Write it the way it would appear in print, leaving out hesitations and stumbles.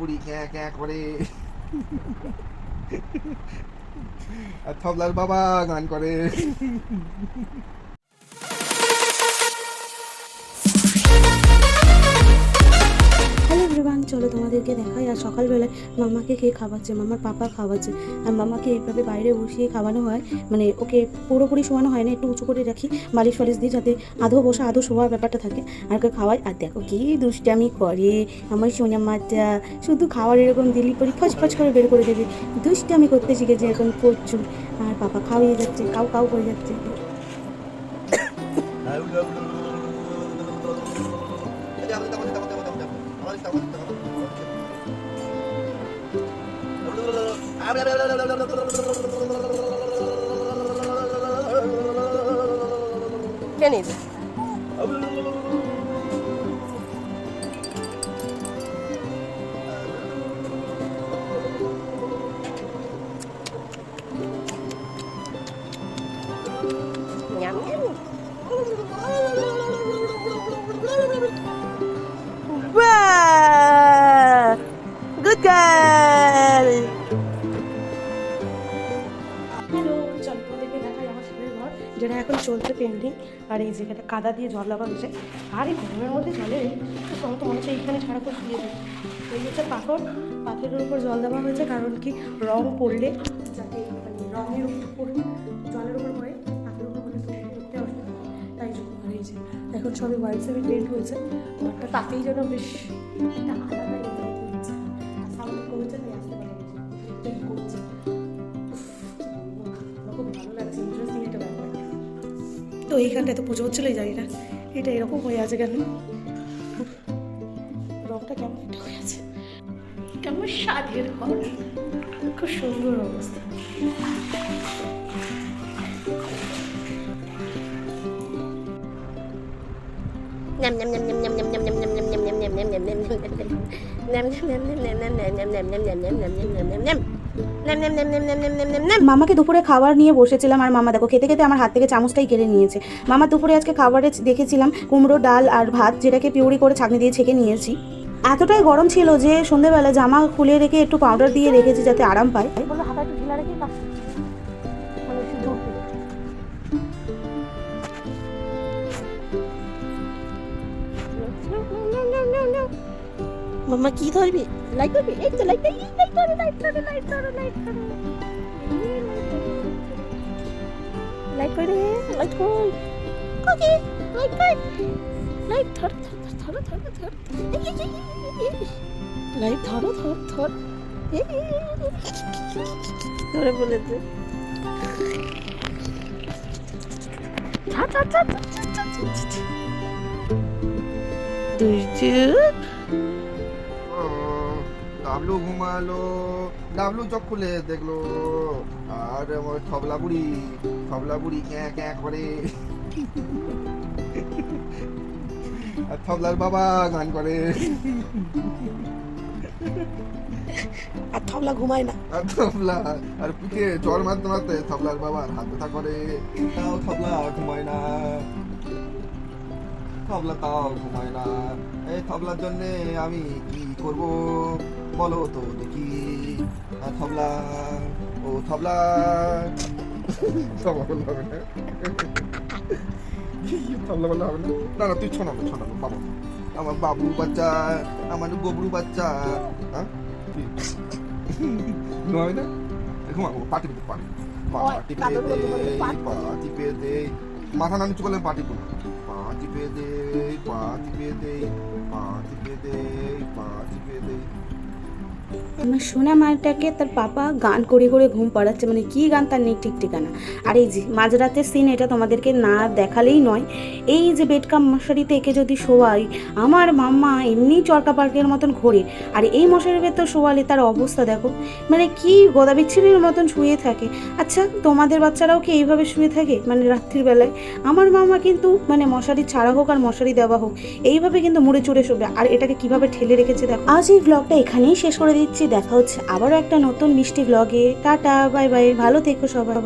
বুড়ি ক্যাঁ ক্যাঁ করে আর থবলার বাবা গান করে। হ্যালো এভরিওয়ান, চলো তোমাদেরকে দেখাই। আর সকালবেলায় মামাকে কে খাওয়াচ্ছে, মামার পাপা খাওয়াচ্ছে। আর মামাকে এইভাবে বাইরে বসিয়ে খাওয়ানো হয়, মানে ওকে পুরোপুরি শোয়ানো হয় না, একটু উঁচু করে রাখি মালিশ ফালিশ দিয়ে, যাতে আধো বসা আধো শোয়ার ব্যাপারটা থাকে। আর ওকে খাওয়াই। আর দেখো কি দুষ্টামি করে আমার সোনা মাটা, শুধু খাওয়ার এরকম দিলি পরি ফচ ফচ করে বের করে দেবে। দুষ্টামি করতে শিখেছে এখন প্রচুর। আর পাপা খাওয়াইয়ে যাচ্ছে, কাউ কাউ করে যাচ্ছে। Kenny. Nhắm nhắm. Wow! Good girl! Hello, চল তোমাদেরকে দেখাই আমার ছেলের ঘর, যেটা এখন চলছে পেন্টিং। আর এই জায়গাটা কাদা দিয়ে জল লাগা হয়েছে। আর এই গরমের মধ্যে জলে তো মনে হচ্ছে এইখানে ছাড়া করে শুয়ে যায়। এই হচ্ছে পাথরের উপর জল দেওয়া হয়েছে, কারণ কি রং পড়লে যাতে মানে রঙের উপর জলের উপর পড়ে, পাথরের উপর পড়লে তো দেখতে অসুবিধা, তাই জন্য। আর এই যে এখন সবই হোয়াইট সেভি পেন্ট হয়েছে, ঘরটা তাতেই যেন বেশ একটা আলাদা ইয়ে হয়েছে। আর সাউন্ড কমেছে, তাই আসতে পারে পেন্ট করছে। খুব ভালো লাগছে, ইন্টারেস্টিং একটা ব্যাপার। তো এইখানটায় তো পুজো হচ্ছিলোই, জানি না এটা এরকম হয়ে আছে কেন, রংটা কেমন একটা হয়ে আছে, কেমন স্বাদের ঘর, খুব সুন্দর অবস্থা। Nhâm nhâm nhâm nhâm nhâm nhâm nhâm nhâm nhâm nhâm nhâm nhâm nhâm nhâm nhâm nhâm মামাকে দুপুরে খাবার নিয়ে বসেছিলাম, আর মামা দেখো খেতে খেতে আমার হাত থেকে চামচটাই কেড়ে নিয়েছে। মামা দুপুরে আজকে খাবারে দেখেছিলাম কুমড়ো ডাল আর ভাত, যেটাকে পিউরি করে ছাঁকনি দিয়ে ছেঁকে নিয়েছি। এতটাই গরম ছিল যে সন্ধ্যেবেলা জামা খুলে রেখে একটু পাউডার দিয়ে রেখেছি যাতে আরাম পায়। বললো হাতা একটু ঢিলা রেখে Mama কি ধরবি? লাইট ধরবি? এই তো লাইট ধরো, লাইট ধরো। লাইট করে, লাইট কই? ওকে, লাইট কই? লাইট ধর। লাইট ধরো। ধরে বলেছে। দুষ্টু। ডাবলু ঘুমালো, ডাবলু চোখ খুলে দেখলো, আর আমার থবলা বুড়ি ক্যাঁ ক্যাঁ করে আর থবলার বাবা গান করে। আর থবলা ঘুমায় না। আর থবলা আর পিঠে জ্বর মারতে মারতে থবলার বাবার হাত ব্যথা করে, তাও থবলা ঘুমায় না। এই থবলার জন্য আমি কি করব বলো তো দেখি। থবলা ও থবলা থবলা বললে হবে না, থবলা বললে হবে না। না তুই শোনাবো বাবা, আমার বাবু বাচ্চা, আমার গোবরু বাচ্চা। হ্যাঁ ঘুমাবি না? ঘুমাবো, পাটি টিপে দে, মাথা না নিচু করলে পাটি করবো। পা টিপে দে। আমার সোনা মাটাকে তার পাপা গান করে করে ঘুম পাড়াচ্ছে, মানে কি গান তার নেই ঠিক ঠিকানা। আর এই যে মাঝরাতের সিন, এটা তোমাদেরকে না দেখালেই নয়। এই যে বেডকাম মশারিতে একে যদি শোয়াই, আমার মাম্মা এমনি চরকা পার্কের মতন ঘোরে, আর এই মশারির ভেতর শোয়ালে তার অবস্থা দেখো, মানে কি গোদা বিচ্ছিরির মতন শুয়ে থাকে। আচ্ছা তোমাদের বাচ্চারাও কি এইভাবে শুয়ে থাকে, মানে রাত্রির বেলায়? আমার মামা কিন্তু মানে মশারি ছাড়া হোক আর মশারি দেওয়া হোক, এইভাবে কিন্তু মুড়ে চুড়ে শোবে। আর এটাকে কিভাবে ঠেলে রেখেছে দেখো। আজ এই ব্লগটা এখানেই শেষ করে দিচ্ছি, দেখা হচ্ছে আবারও একটা নতুন মিষ্টি ব্লগে। টাটা, বাই বাই, ভালো থেকো সবাই।